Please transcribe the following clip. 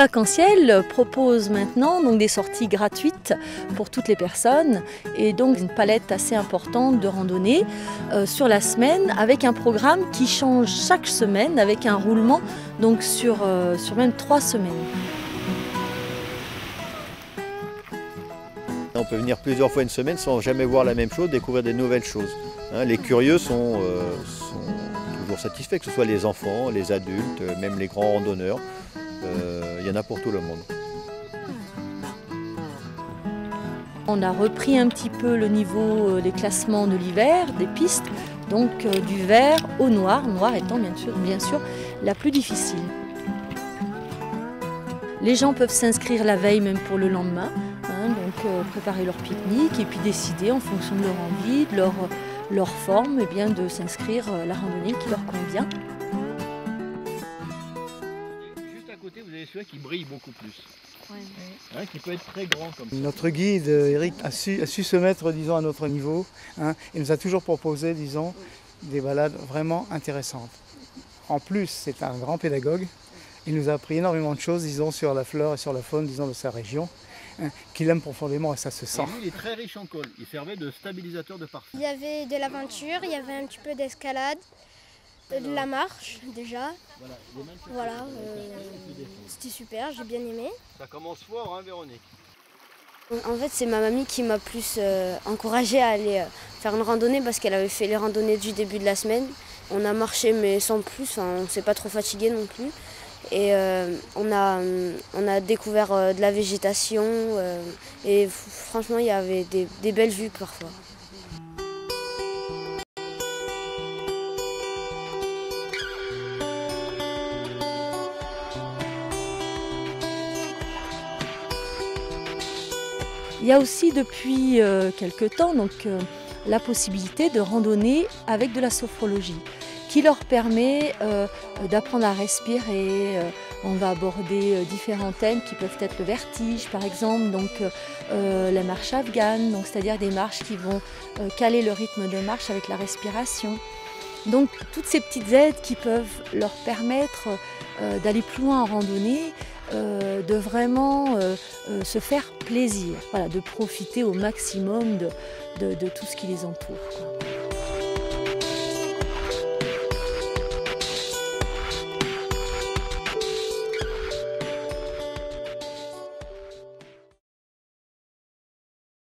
Vacanciel propose maintenant donc des sorties gratuites pour toutes les personnes et donc une palette assez importante de randonnées sur la semaine avec un programme qui change chaque semaine avec un roulement donc sur même 3 semaines. On peut venir plusieurs fois une semaine sans jamais voir la même chose, découvrir des nouvelles choses. Les curieux sont toujours satisfaits, que ce soit les enfants, les adultes, même les grands randonneurs. Il y en a pour tout le monde. On a repris un petit peu le niveau des classements de l'hiver, des pistes, donc du vert au noir, noir étant bien sûr la plus difficile. Les gens peuvent s'inscrire la veille même pour le lendemain. Donc préparer leur pique-nique et puis décider en fonction de leur envie, de leur forme, et bien de s'inscrire à la randonnée qui leur convient. Juste à côté, vous avez celui qui brille beaucoup plus. Ouais. Qui peut être très grand comme ça. Notre guide, Eric, a su se mettre, disons, à notre niveau. Il nous a toujours proposé, disons, des balades vraiment intéressantes. En plus, c'est un grand pédagogue. Il nous a appris énormément de choses, disons, sur la flore et sur la faune, disons, de sa région. Qu'il aime profondément et ça se sent. Et lui, il est très riche en colle, il servait de stabilisateur de parfum. Il y avait de l'aventure, il y avait un petit peu d'escalade, de la marche déjà. Voilà, c'était super, j'ai bien aimé. Ça commence fort, hein, Véronique? En fait, c'est ma mamie qui m'a plus encouragée à aller faire une randonnée parce qu'elle avait fait les randonnées du début de la semaine. On a marché mais sans plus, on ne s'est pas trop fatigué non plus. Et on a découvert de la végétation et franchement il y avait des belles vues parfois. Il y a aussi depuis quelque temps la possibilité de randonner avec de la sophrologie, qui leur permet d'apprendre à respirer. On va aborder différents thèmes qui peuvent être le vertige par exemple, donc la marche afghane, donc c'est-à-dire des marches qui vont caler le rythme de marche avec la respiration. Donc toutes ces petites aides qui peuvent leur permettre d'aller plus loin en randonnée, de vraiment se faire plaisir, voilà, de profiter au maximum de tout ce qui les entoure, quoi.